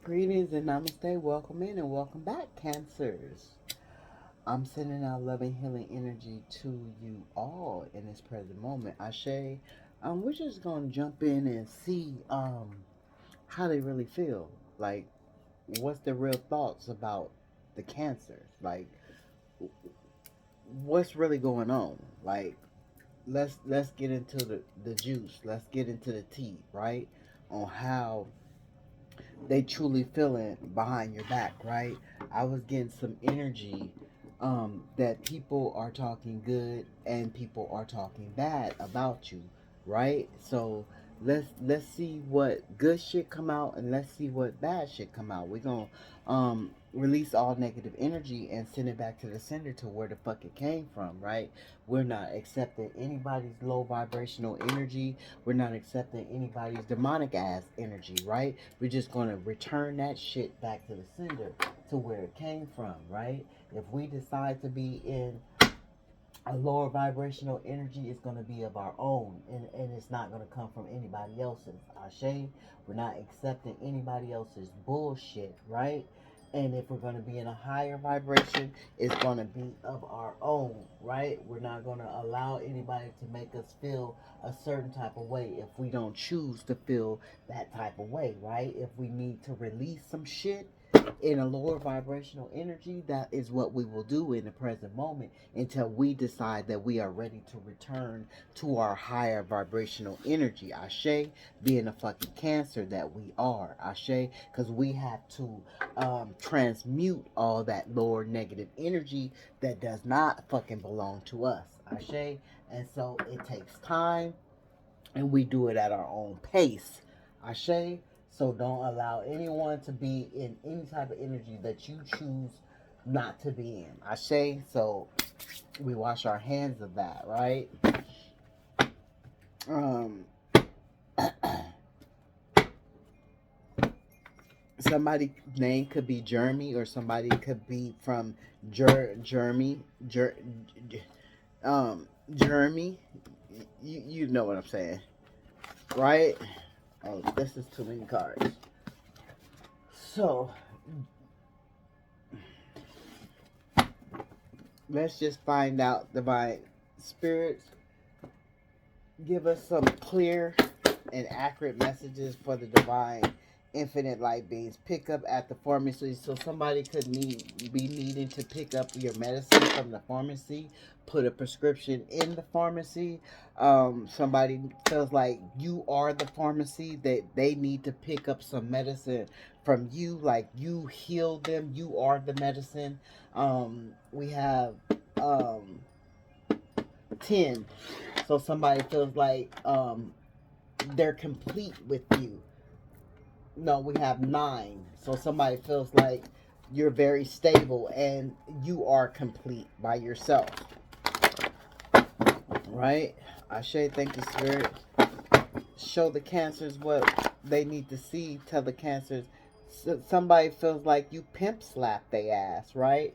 Greetings and namaste. Welcome in and welcome back, Cancers. I'm sending out loving, healing energy to you all in this present moment. Ashe, we're just gonna jump in and see how they really feel. Like, what's their real thoughts about the Cancers? Like, what's really going on? Like, let's get into the juice. Let's get into the tea, right? On how they truly feeling behind your back, right? I was getting some energy that people are talking good and people are talking bad about you, right? So let's see what good shit come out and let's see what bad shit come out. We're gonna release all negative energy and send it back to the sender to where the fuck it came from, right? We're not accepting anybody's low vibrational energy. We're not accepting anybody's demonic ass energy, right? We're just gonna return that shit back to the sender to where it came from, right? If we decide to be in a lower vibrational energy, it's going to be of our own, and it's not going to come from anybody else's. Ashe, we're not accepting anybody else's bullshit, right? And if we're going to be in a higher vibration, it's going to be of our own, right? We're not going to allow anybody to make us feel a certain type of way if we don't choose to feel that type of way, right? If we need to release some shit in a lower vibrational energy, that is what we will do in the present moment until we decide that we are ready to return to our higher vibrational energy. Ashe, being a fucking Cancer that we are. Ashe, because we have to transmute all that lower negative energy that does not fucking belong to us. Ashe, and so it takes time and we do it at our own pace. Ashe. So don't allow anyone to be in any type of energy that you choose not to be in. Ashe. So we wash our hands of that, right? Um, Somebody's name could be Jeremy, or somebody could be from Jeremy, Jeremy. You know what I'm saying, right? Oh, this is too many cards. So let's just find out, divine spirits, give us some clear and accurate messages for the divine infinite light beings. Pick up at the pharmacy. So somebody could be needing to pick up your medicine from the pharmacy, put a prescription in the pharmacy. Somebody feels like you are the pharmacy, that they need to pick up some medicine from you, like you heal them, you are the medicine. We have 10. So somebody feels like they're complete with you. No, we have 9. So somebody feels like you're very stable and you are complete by yourself. Right? Ashe, thank you, Spirit. Show the Cancers what they need to see. Tell the Cancers. Somebody feels like you pimp slap their ass, right?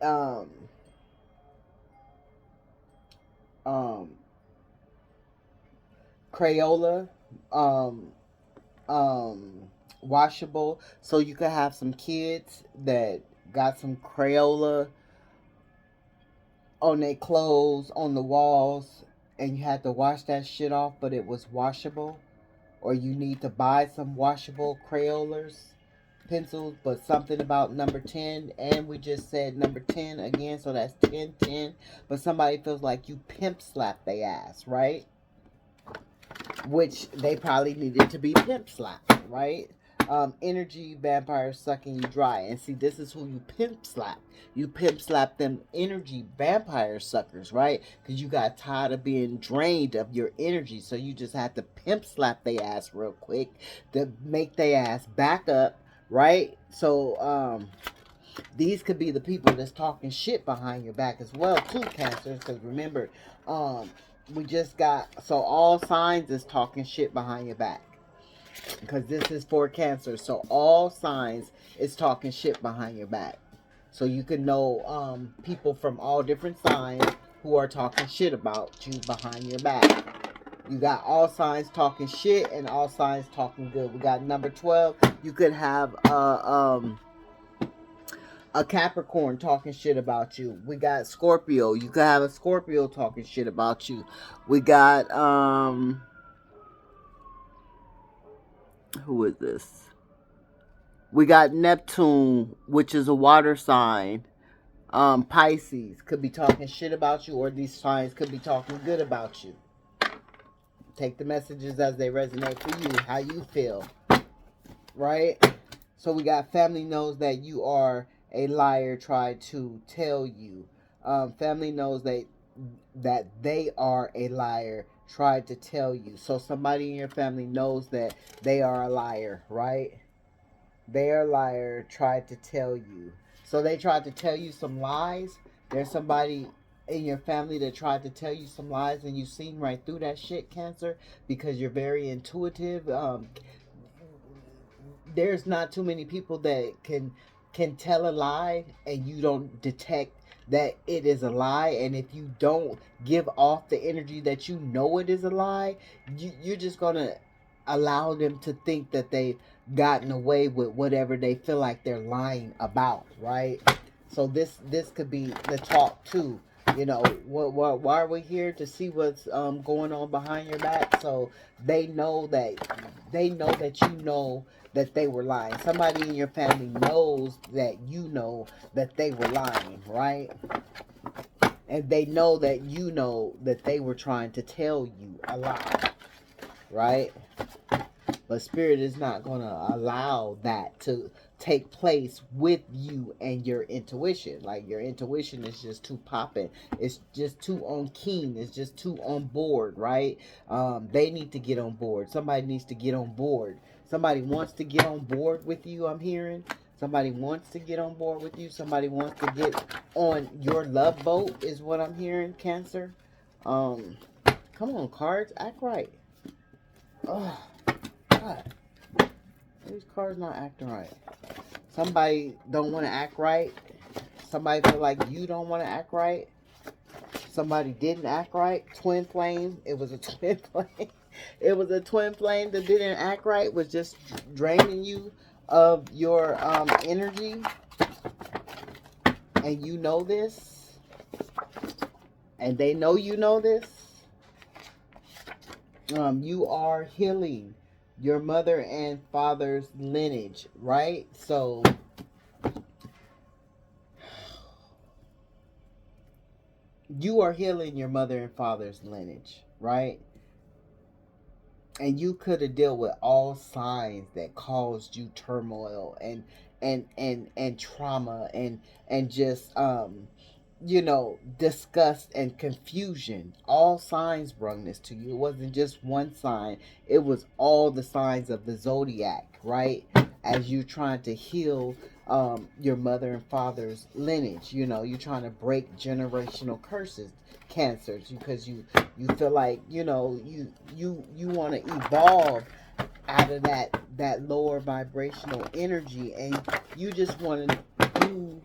Um, um, Crayola, um, washable, so you could have some kids that got some Crayola on their clothes on the walls and you had to wash that shit off, but it was washable, or you need to buy some washable Crayolas pencils, but something about number 10, and we just said number 10 again, so that's 10 10. But somebody feels like you pimp slap their ass, right? Which they probably needed to be pimp slapped, right? Energy vampires sucking you dry. And see, this is who you pimp slap. You pimp slap them energy vampire suckers, right? Because you got tired of being drained of your energy. So you just had to pimp slap their ass real quick to make their ass back up, right? So, these could be the people that's talking shit behind your back as well, too, Cancers. Because remember, we just got, so all signs is talking shit behind your back, because this is for Cancer. So all signs is talking shit behind your back. So you can know people from all different signs who are talking shit about you behind your back. You got all signs talking shit and all signs talking good. We got number 12. You could have a Capricorn talking shit about you. We got Scorpio. You could have a Scorpio talking shit about you. We got who is this? We got Neptune, which is a water sign. Pisces could be talking shit about you, or these signs could be talking good about you. Take the messages as they resonate for you, how you feel, right? So we got family knows that you are a liar, try to tell you. Family knows that they are a liar, tried to tell you. So somebody in your family knows that they are a liar, right? They are a liar, tried to tell you. So they tried to tell you some lies. There's somebody in your family that tried to tell you some lies, and you've seen right through that shit, Cancer, because you're very intuitive. There's not too many people that can tell a lie and you don't detect that it is a lie. And if you don't give off the energy that you know it is a lie, you're just gonna allow them to think that they've gotten away with whatever they feel like they're lying about, right? So this could be the talk too. You know, why are we here? To see what's going on behind your back. So they know that you know that they were lying. Somebody in your family knows that you know that they were lying, right? And they know that you know that they were trying to tell you a lie, right? But Spirit is not going to allow that to take place with you and your intuition. Like, your intuition is just too popping. It's just too on keen. It's just too on board, right? They need to get on board. Somebody needs to get on board. Somebody wants to get on board with you, I'm hearing. Somebody wants to get on board with you. Somebody wants to get on your love boat is what I'm hearing, Cancer. Um, Come on, cards. Act right. Oh, God. These cards not acting right. Somebody don't want to act right. Somebody feel like you don't want to act right. Somebody didn't act right. Twin flame. It was a twin flame. It was a twin flame that didn't act right. Was just draining you of your energy. And you know this. And they know you know this. You are healing your mother and father's lineage, right? So you are healing your mother and father's lineage, right? And you could have dealt with all signs that caused you turmoil and trauma and just disgust and confusion. All signs brung this to you. It wasn't just one sign, it was all the signs of the zodiac, right? As you trying to heal your mother and father's lineage. You're trying to break generational curses, cancers, because you feel like you want to evolve out of that lower vibrational energy, and you just want to do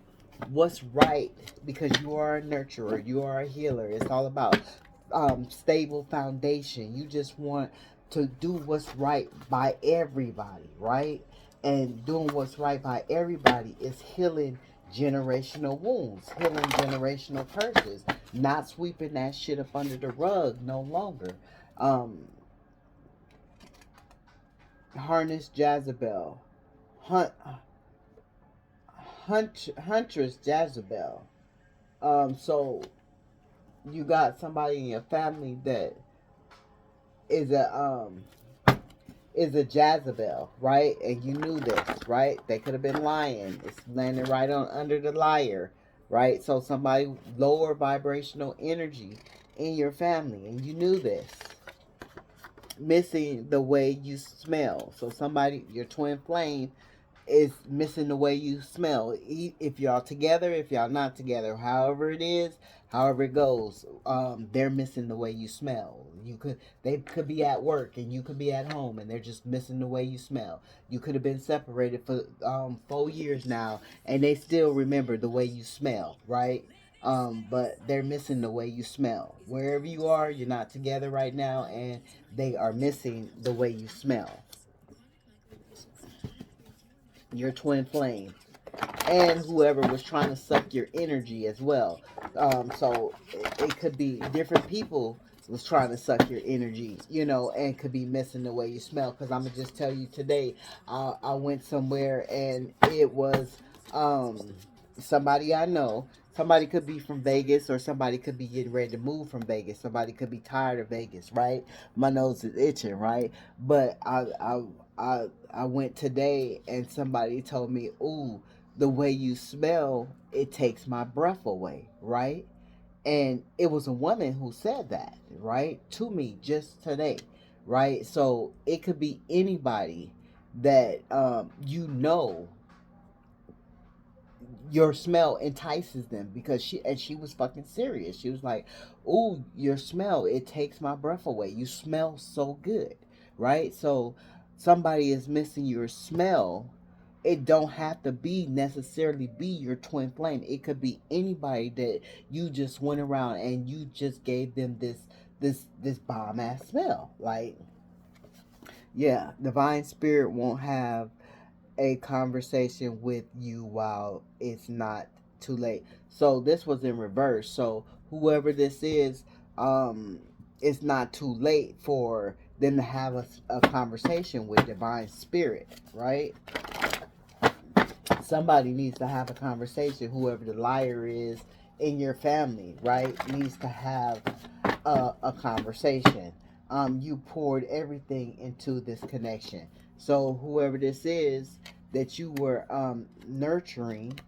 what's right, because you are a nurturer, you are a healer. It's all about stable foundation. You just want to do what's right by everybody, right? And doing what's right by everybody is healing generational wounds, healing generational curses, not sweeping that shit up under the rug no longer. um Harness Jezebel, hunt huntress Jezebel. So you got somebody in your family that is a Jezebel, right? And you knew this, right? They could have been lying. It's landing right on under the liar, right? So somebody lower vibrational energy in your family, and you knew this. Missing the way you smell. So somebody, your twin flame, is missing the way you smell. If y'all together, if y'all not together, however it is, however it goes, they're missing the way you smell. They could be at work and you could be at home, and they're just missing the way you smell. You could have been separated for 4 years now, and they still remember the way you smell, right? But they're missing the way you smell. Wherever you are, you're not together right now, and they are missing the way you smell. Your twin flame, and whoever was trying to suck your energy as well. So it could be different people was trying to suck your energy, you know, and could be missing the way you smell. Because I'm gonna just tell you today, I went somewhere and it was um, somebody I know. Somebody could be from Vegas, or somebody could be getting ready to move from Vegas. Somebody could be tired of Vegas, right? My nose is itching, right? But I went today and somebody told me, "Ooh, the way you smell, it takes my breath away," right? And it was a woman who said that, right, to me just today, right? So it could be anybody that you know, your smell entices them, because she was fucking serious. She was like, "Ooh, your smell, it takes my breath away. You smell so good," right? So somebody is missing your smell. It don't have to be necessarily be your twin flame. It could be anybody that you just went around and you just gave them this bomb ass smell. Like, yeah, divine spirit won't have a conversation with you while it's not too late. So this was in reverse. So whoever this is, it's not too late for them to have a conversation with divine spirit, right? Somebody needs to have a conversation. Whoever the liar is in your family, right, needs to have a conversation. You poured everything into this connection. So whoever this is that you were nurturing,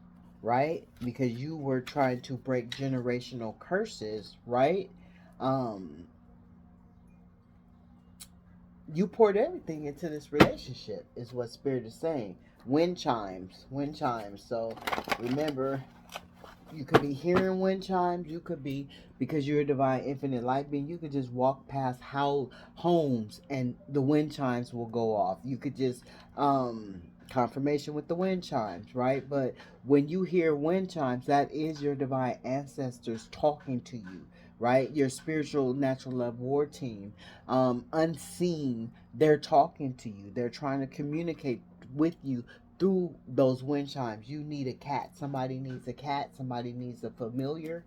right, because you were trying to break generational curses, right? Um, you poured everything into this relationship, is what spirit is saying. Wind chimes, wind chimes. So remember, you could be hearing wind chimes. You could be, because you're a divine infinite light being, you could just walk past homes and the wind chimes will go off. You could just confirmation with the wind chimes, right? But when you hear wind chimes, that is your divine ancestors talking to you, right? Your spiritual natural love war team, unseen, they're talking to you. They're trying to communicate with you through those wind chimes. You need a cat. Somebody needs a cat. Somebody needs a familiar,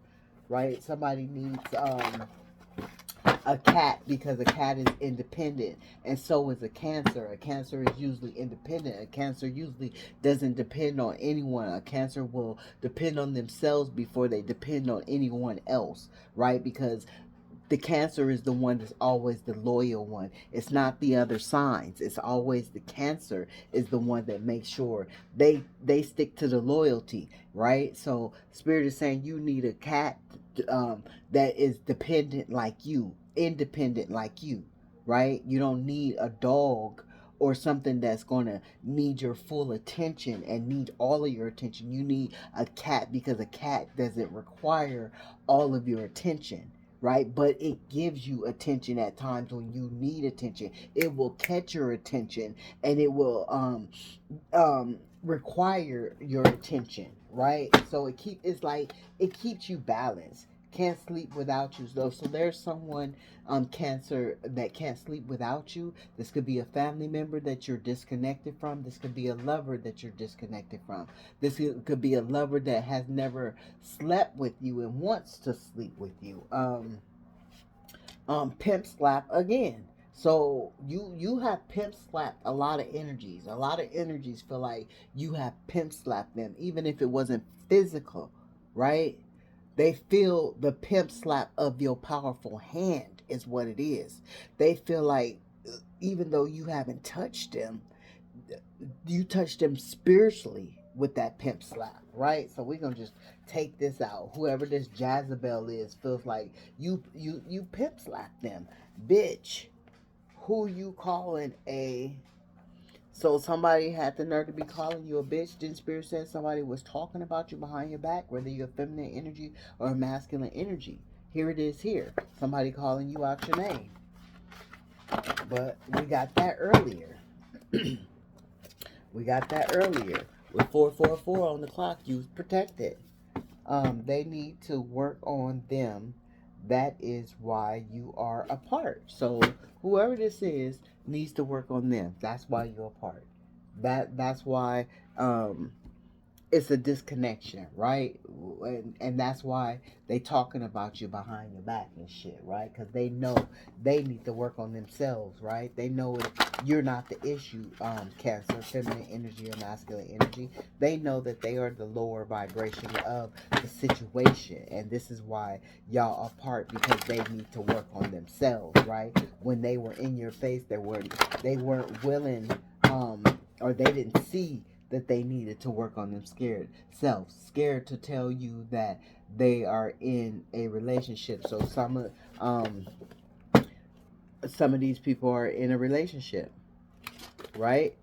right? Somebody needs a cat, because a cat is independent, and so is a cancer. A cancer is usually independent. A cancer usually doesn't depend on anyone. A cancer will depend on themselves before they depend on anyone else, right? Because the cancer is the one that's always the loyal one. It's not the other signs. It's always the cancer is the one that makes sure they stick to the loyalty, right? So spirit is saying you need a cat that is dependent like you, independent like you, right? You don't need a dog or something that's going to need your full attention and need all of your attention. You need a cat, because a cat doesn't require all of your attention, right? But it gives you attention at times when you need attention. It will catch your attention, and it will require your attention, right? So it's like it keeps you balanced. Can't sleep without you. So there's someone cancer that can't sleep without you. This could be a family member that you're disconnected from. This could be a lover that you're disconnected from. This could be a lover that has never slept with you and wants to sleep with you. Pimp slap again. So you have pimp slapped a lot of energies. A lot of energies feel like you have pimp slapped them, even if it wasn't physical, right? They feel the pimp slap of your powerful hand is what it is. They feel like even though you haven't touched them, you touch them spiritually with that pimp slap, right? So we're gonna just take this out. Whoever this Jezebel is feels like you pimp slap them, bitch. Who you calling a? So somebody had the nerve to be calling you a bitch. Then spirit said somebody was talking about you behind your back, whether you're feminine energy or masculine energy. Here it is. Here, somebody calling you out your name. But we got that earlier. We got that earlier. With 444 on the clock, you was protected. They need to work on them. That is why you are apart. So whoever this is needs to work on them. That's why you're apart. That's why um it's a disconnection, right? And that's why they talking about you behind your back and shit, right? Because they know they need to work on themselves, right? They know you're not the issue. Cancer, feminine energy or masculine energy. They know that they are the lower vibration of the situation, and this is why y'all apart, because they need to work on themselves, right? When they were in your face, they weren't willing, or they didn't see that they needed to work on them scared to tell you that they are in a relationship. So um some of these people are in a relationship, right?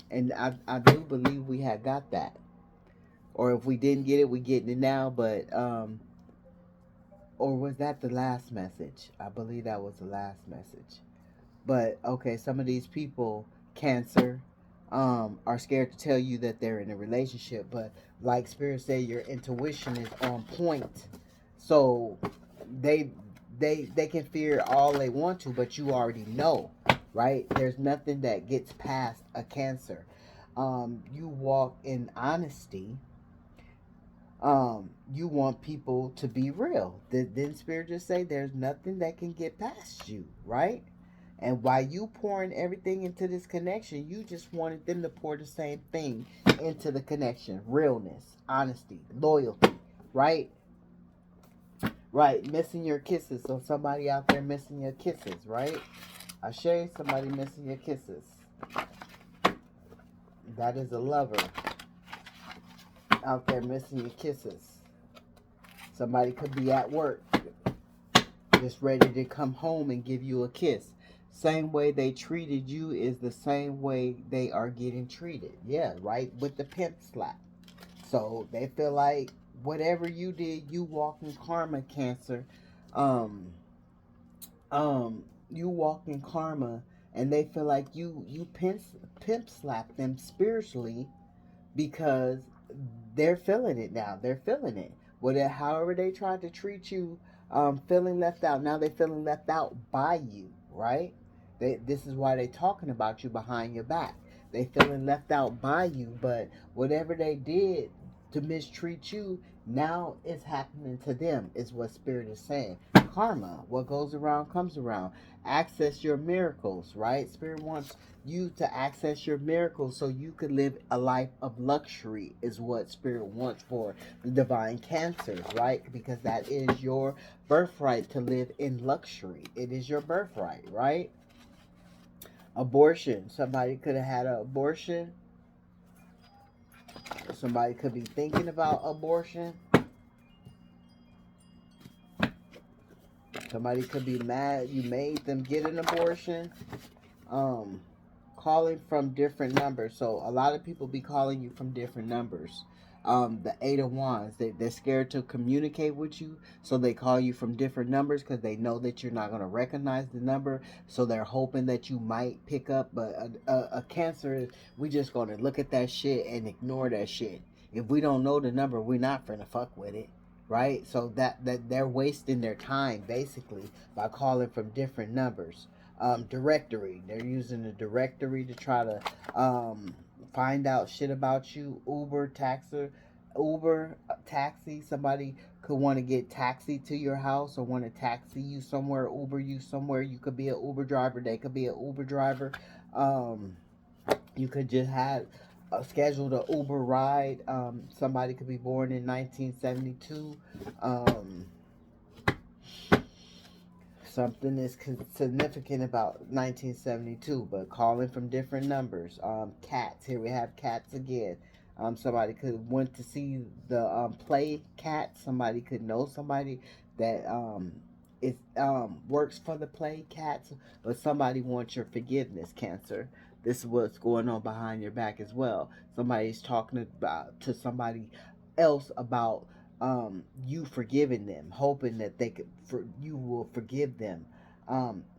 And I do believe we had got that, or if we didn't get it, we getting it now. But or was that the last message? I believe that was the last message. But okay, some of these people, Cancer, are scared to tell you that they're in a relationship. But like Spirit said, your intuition is on point. So they they can fear all they want to, but you already know, right? There's nothing that gets past a Cancer. You walk in honesty. You want people to be real. Didn't Spirit just say there's nothing that can get past you, right? And while you pouring everything into this connection, you just wanted them to pour the same thing into the connection. Realness, honesty, loyalty, right? Right. Missing your kisses. So somebody out there missing your kisses, right? I share somebody missing your kisses. That is a lover out there missing your kisses. Somebody could be at work, just ready to come home and give you a kiss. Same way they treated you is the same way they are getting treated. Yeah, right? With the pimp slap. So they feel like whatever you did, you walk in karma, Cancer. Um, you walk in karma, and they feel like you pimp slap them spiritually, because they're feeling it now. They're feeling it. Whatever, however they tried to treat you, feeling left out. Now they're feeling left out by you, right? This is why they're talking about you behind your back. They feeling left out by you, but whatever they did to mistreat you, now it's happening to them, is what Spirit is saying. Karma, what goes around comes around. Access your miracles, right? Spirit wants you to access your miracles so you could live a life of luxury, is what Spirit wants for the divine Cancers, right? Because that is your birthright, to live in luxury. It is your birthright, right? Abortion, somebody could have had an abortion. Somebody could be thinking about abortion. Somebody could be mad you made them get an abortion. um Calling from different numbers. So a lot of people be calling you from different numbers. The Eight of Wands, they're scared to communicate with you, so they call you from different numbers because they know that you're not going to recognize the number. So they're hoping that you might pick up. But a Cancer, we just going to look at that shit and ignore that shit. If we don't know the number, we're not finna fuck with it, right? So that they're wasting their time basically by calling from different numbers. Directory. They're using the directory to try to find out shit about you. Uber taxi. Somebody could want to get taxi to your house or want to taxi you somewhere, Uber you somewhere. You could be an Uber driver. They could be an Uber driver. Um, you could just have scheduled an Uber ride. Somebody could be born in 1972. Um, Something is significant about 1972, but calling from different numbers. Cats. Here we have cats again. Somebody could want to see the play Cats. Somebody could know somebody that is works for the play Cats, but somebody wants your forgiveness, Cancer. This is what's going on behind your back as well. Somebody's talking about to somebody else about you forgiving them, hoping that you will forgive them.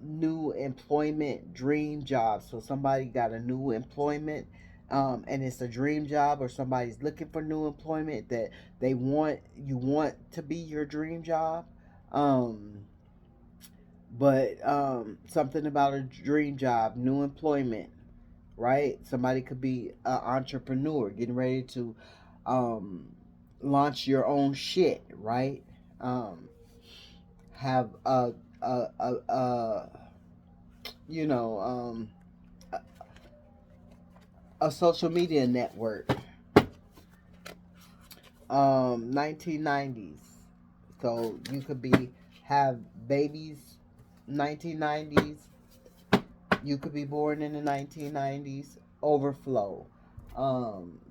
New employment, dream job. So somebody got a new employment. and it's a dream job, or somebody's looking for new employment that you want to be your dream job. Um, but something about a dream job, new employment, right? Somebody could be an entrepreneur getting ready to um, launch your own shit, right? Um, have a you know a social media network. 1990s, so you could be have babies. 1990s, you could be born in the 1990s. Overflow.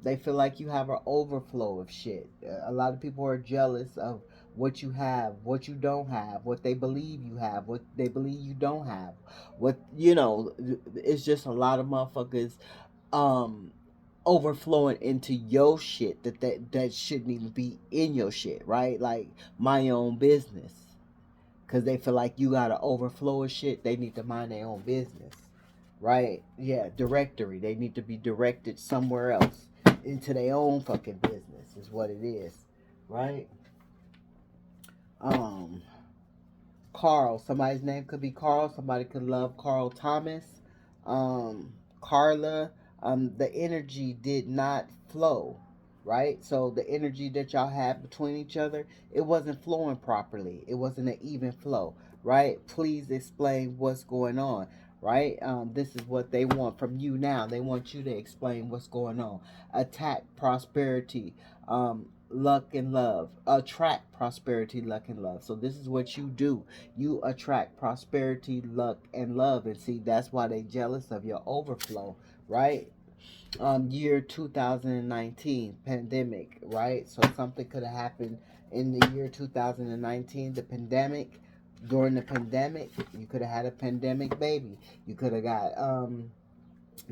They feel like you have an overflow of shit. A lot of people are jealous of what you have, what you don't have, what they believe you have, what they believe you don't have. What it's just a lot of motherfuckers um overflowing into your shit that shouldn't even be in your shit, right? Like my own business, because they feel like you gotta overflow of shit. They need to mind their own business, right? Yeah, directory. They need to be directed somewhere else into their own fucking business, is what it is, right? Um, Carl. Somebody's name could be Carl. Somebody could love Carl Thomas. Carla. The energy did not flow, right? So the energy that y'all had between each other, it wasn't flowing properly. It wasn't an even flow, right? Please explain what's going on, right? This is what they want from you now. They want you to explain what's going on. Attack prosperity. Luck and love. Attract prosperity, luck, and love. So this is what you do. You attract prosperity, luck, and love. And see, that's why they jealous of your overflow, right? Year 2019, pandemic, right? So something could have happened in the year 2019, the pandemic. During the pandemic, you could have had a pandemic baby. You could have got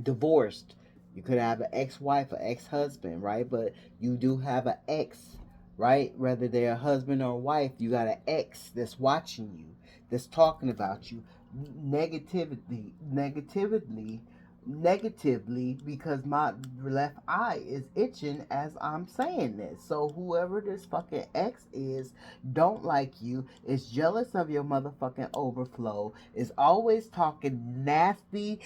divorced. You could have an ex-wife or ex-husband, right? But you do have an ex, right? Whether they're a husband or a wife, you got an ex that's watching you, that's talking about you negatively, because my left eye is itching as I'm saying this. So whoever this fucking ex is don't like you, is jealous of your motherfucking overflow, is always talking nasty,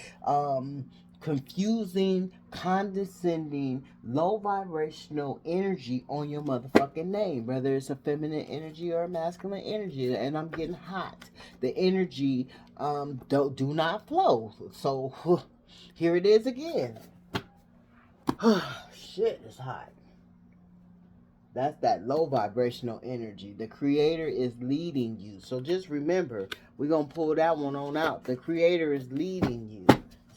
confusing, condescending, low vibrational energy on your motherfucking name, whether it's a feminine energy or a masculine energy. And I'm getting hot. The energy do not flow. So here it is again. Shit, it's hot. That's that low vibrational energy. The creator is leading you. So just remember, we're going to pull that one on out. The creator is leading you.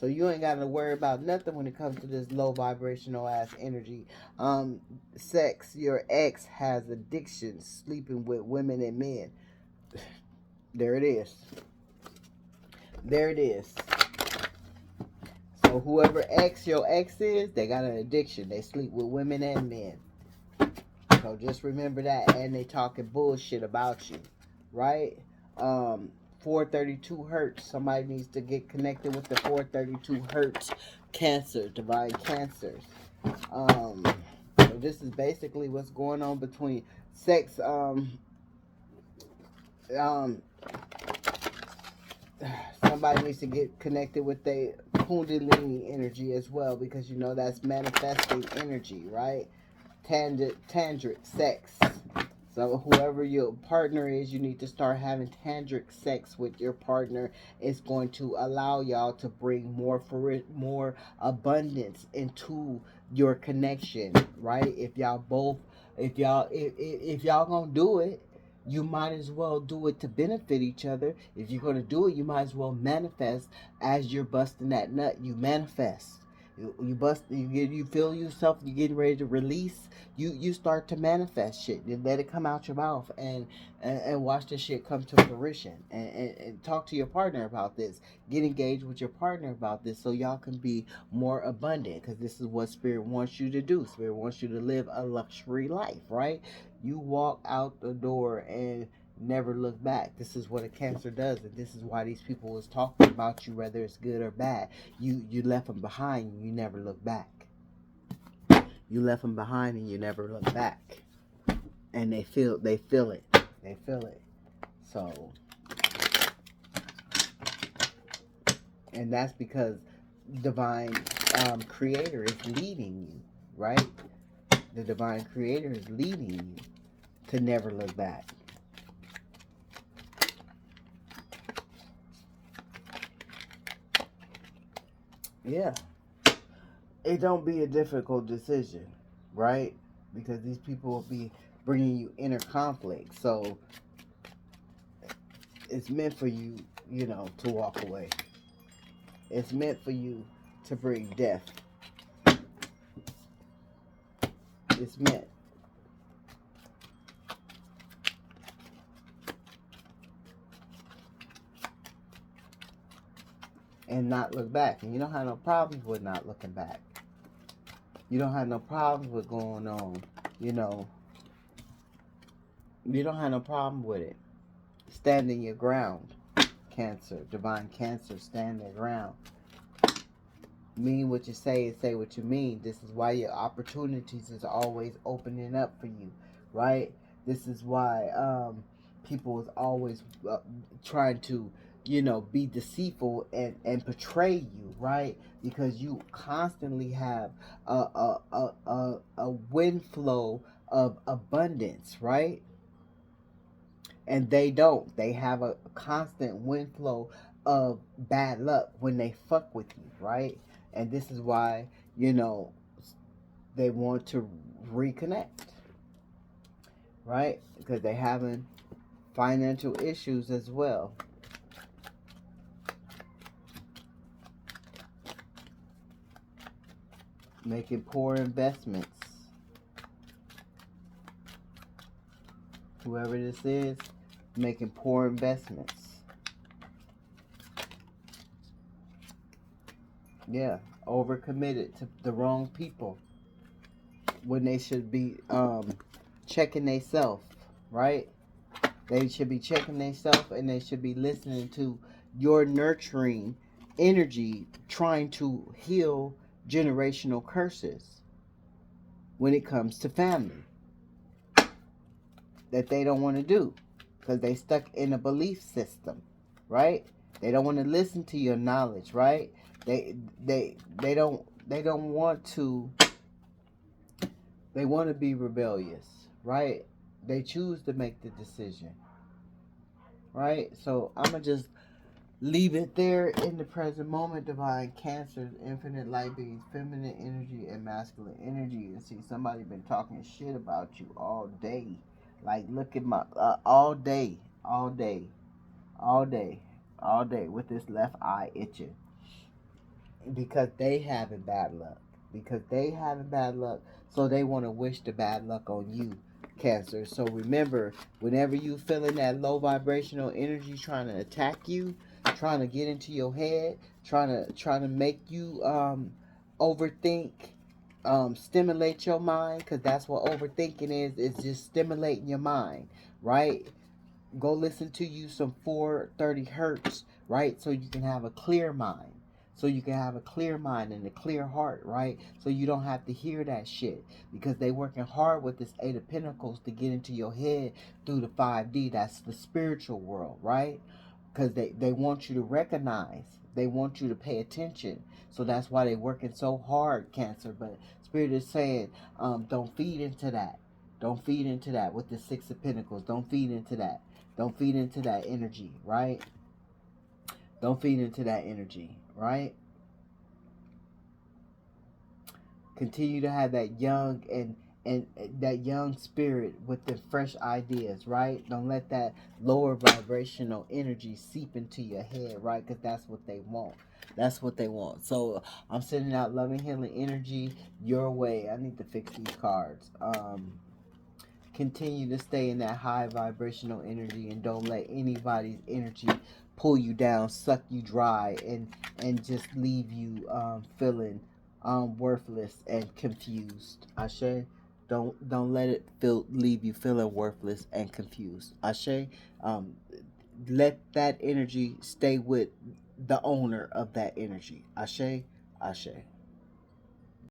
So you ain't got to worry about nothing when it comes to this low vibrational ass energy. Sex, your ex has addictions, sleeping with women and men. There it is. There it is. So whoever your ex is, they got an addiction. They sleep with women and men. So just remember that. And they talking bullshit about you, right? 432 hertz. Somebody needs to get connected with the 432 hertz cancer, divine cancers. So this is basically what's going on between sex. Somebody needs to get connected with the kundalini energy as well, because you know that's manifesting energy, right? Tantric sex. So whoever your partner is, you need to start having tantric sex with your partner. It's going to allow y'all to bring more abundance into your connection, right? If y'all gonna do it, you might as well do it to benefit each other. If you're gonna do it, you might as well manifest. As you're busting that nut, you manifest. You feel yourself, you getting ready to release, you start to manifest shit. You let it come out your mouth, and watch this shit come to fruition, and talk to your partner about this. Get engaged with your partner about this, so y'all can be more abundant, because this is what spirit wants you to do. Spirit wants you to live a luxury life, right? You walk out the door and never look back. This is what a cancer does, and this is why these people is talking about you, whether it's good or bad. You left them behind. You never look back. You left them behind and you never look back. And they feel it. They feel it. So, and that's because divine creator is leading you, right? The divine creator is leading you to never look back. Yeah. It don't be a difficult decision, right? Because these people will be bringing you inner conflict. So it's meant for you, to walk away. It's meant for you to bring death. It's meant. And not look back. And you don't have no problems with not looking back. You don't have no problems with going on, you don't have no problem with it. Standing your ground. Cancer, divine Cancer, stand their ground. Mean what you say and say what you mean. This is why your opportunities is always opening up for you, right? This is why people is always trying to, be deceitful and portray you, right? Because you constantly have a wind flow of abundance, right? And they don't. They have a constant wind flow of bad luck when they fuck with you, right? And this is why, they want to reconnect, right? Because they're having financial issues as well. Making poor investments. Whoever this is, making poor investments. Yeah, overcommitted to the wrong people when they should be checking themselves, right? They should be checking themselves and they should be listening to your nurturing energy trying to heal generational curses when it comes to family that they don't want to do because they stuck in a belief system, right? They don't want to listen to your knowledge, right? They don't want to. They want to be rebellious, right? They choose to make the decision, right? So I'm gonna just leave it there in the present moment. Divine Cancers, infinite light beings, feminine energy and masculine energy. And see, somebody been talking shit about you all day. Like, look at my all day, all day, all day, all day with this left eye itching because they having bad luck. Because they having bad luck, so they want to wish the bad luck on you, Cancer. So remember, whenever you feeling that low vibrational energy trying to attack you, trying to get into your head, trying to make you overthink, stimulate your mind, because that's what overthinking is just stimulating your mind, right? Go listen to you some 430 hertz, right? So you can have a clear mind. So you can have a clear mind and a clear heart, right? So you don't have to hear that shit. Because they working hard with this Eight of Pentacles to get into your head through the 5D. That's the spiritual world, right? Because they want you to recognize. They want you to pay attention. So that's why they working so hard, Cancer. But Spirit is saying, don't feed into that. Don't feed into that with the Six of Pentacles. Don't feed into that. Don't feed into that energy, right? Don't feed into that energy, right? Continue to have that young and that young spirit with the fresh ideas, right? Don't let that lower vibrational energy seep into your head, right? Because that's what they want. That's what they want. So I'm sending out loving, healing energy your way. I need to fix these cards. Continue to stay in that high vibrational energy and don't let anybody's energy pull you down, suck you dry, and just leave you feeling worthless and confused. Ashe, don't let it leave you feeling worthless and confused. Ashe, um, let that energy stay with the owner of that energy. Ashe, Ashe.